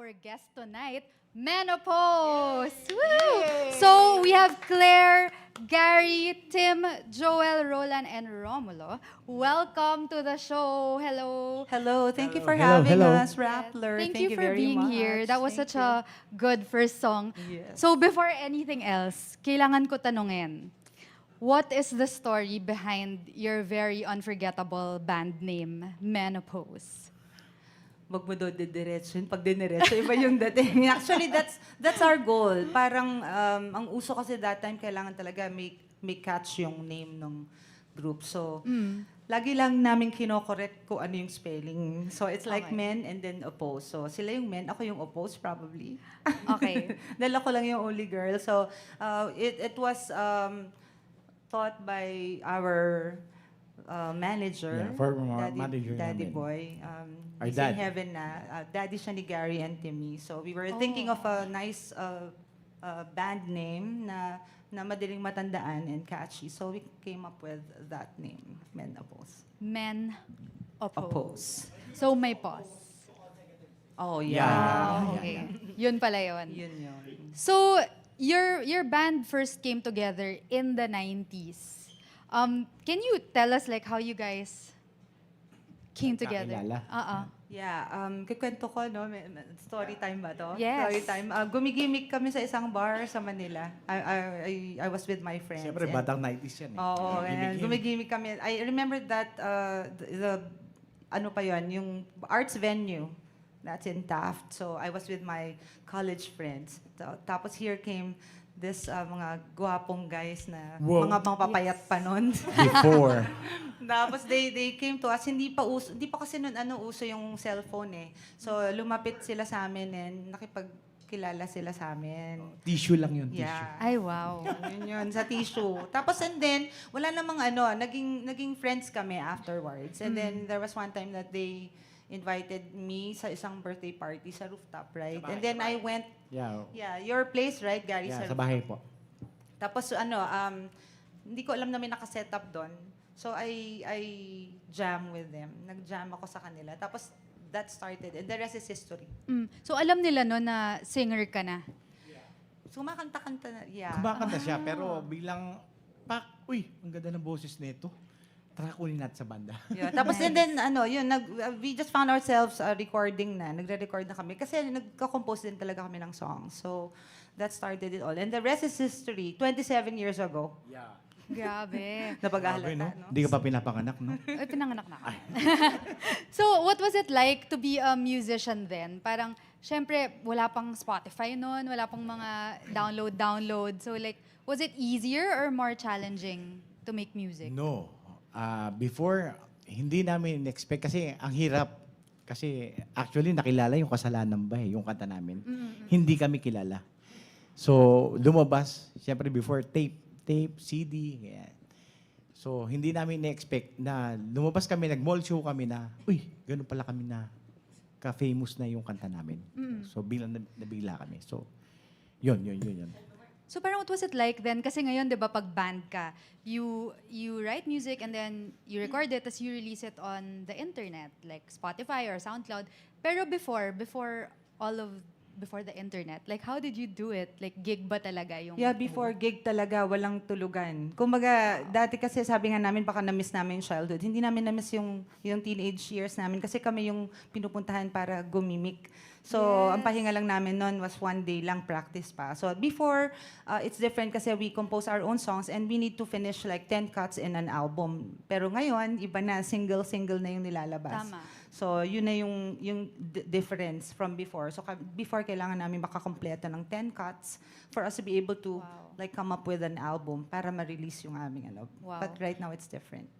our guest tonight, Menopause! Woo! So we have Claire, Gary, Tim, Joel, Roland, and Romulo. Welcome to the show. Hello. Hello, thank you for Hello, having hello. us, Rappler. Thank you for very being much. here. That was Thank such a good first song. Yes. So before anything else, kailangan ko tanungin, what is the story behind your very unforgettable band name, Menopause? Wag mo daw didiretso yun. Pag diniretso, iba yung dating. Actually, that's our goal. Parang, ang uso kasi that time, kailangan talaga make catch yung name ng group. So, lagi lang namin kinokorek kung ano yung spelling. So, it's like Okay. men and then oppose. So, sila yung men, ako yung oppose probably. Okay. Dahil ako lang yung only girl. So, it was taught by our manager, Yeah, former manager Daddy namin. Boy. Our He's in dad. heaven na. Daddy siya ni Gary and Timmy. So we were thinking of a nice band name na madaling matandaan and catchy. So we came up with that name, Menopause. Men oppose. Oppose. So may pause. Oh, Yeah. yeah. Okay. Yun pala yun. Yun yun. So, your band first came together in the 90s. Can you tell us like how you guys came together? Nagkakilala? Yeah, kikwento ko, no? Story time ba to? Yes. Story time. Gumigimik kami sa isang bar sa Manila. I was with my friends. Siyempre, and- batang 90s yan eh. Oo, and Gimmick-gimmick. gumigimik kami. I remember that, ano pa yon, yung arts venue. That's in Taft. So I was with my college friends. Tapos here came this mga gwapong guys na Wow. mga papayat pa nun. Before. Tapos they came to us, hindi pa kasi noon uso yung cellphone eh. So lumapit sila sa amin and nakipagkilala sila sa amin. Tissue lang yun, tissue. Yeah. Ay, wow. Yun, sa tissue. Tapos and then, wala namang naging friends kami afterwards. And then there was one time that they invited me sa isang birthday party sa rooftop, right? And then I went, Yeah. your place, right, Gary? Yeah, sa sa bahay po. Tapos hindi ko alam na may nakaset up doon. So I jam with them. Nag-jam ako sa kanila. Tapos that started. And the rest is history. So alam nila no na singer ka na. Sumakanta-kanta na. Yeah. Kumakanta siya, pero bilang, uy, ang ganda ng boses nito. Tara, kunin natin sa banda. Yeah. Tapos and then we just found ourselves recording na. Nagre-record na kami kasi nagko-compose din talaga kami ng songs. So that started it all. And the rest is history. 27 years ago. Yeah. Grabe. Napag-ahalata, no? no? Hindi ka pa pinapanganak, no? Ay, pinanganak na ako. So, what was it like to be a musician then? Parang, syempre, wala pang Spotify noon, wala pang mga download. So, like, was it easier or more challenging to make music? No. Before, hindi namin expect kasi ang hirap. Kasi actually nakilala yung Kasalanan Ba yung kanta namin. Hindi kami kilala. So, lumabas, siyempre before tape, CD. Yan. So, hindi namin na-expect na lumabas kami, nag-mall show kami na, uy, ganun pala kami na ka-famous na yung kanta namin. So, bilang nabigla kami. So, yun. So parang what was it like then? Kasi ngayon, di ba, pag band ka, you write music and then you record it, tapos you release it on the internet, like Spotify or SoundCloud. Pero before the internet, like how did you do it? Like gig ba talaga yung... Yeah, before gig talaga, walang tulugan. Kumbaga, dati kasi sabi nga namin, baka na-miss namin yung childhood. Hindi namin na-miss yung teenage years namin kasi kami yung pinupuntahan para gumimik. So, ang pahinga lang namin noon was one day lang practice pa. So, before, it's different kasi we compose our own songs and we need to finish like 10 cuts in an album. Pero ngayon, iba na, single na yung nilalabas. Tama. So, yun na yung difference from before. So, before, kailangan namin makakompleto ng 10 cuts for us to be able to Wow. like come up with an album para ma-release yung aming ano. Wow. But right now, it's different.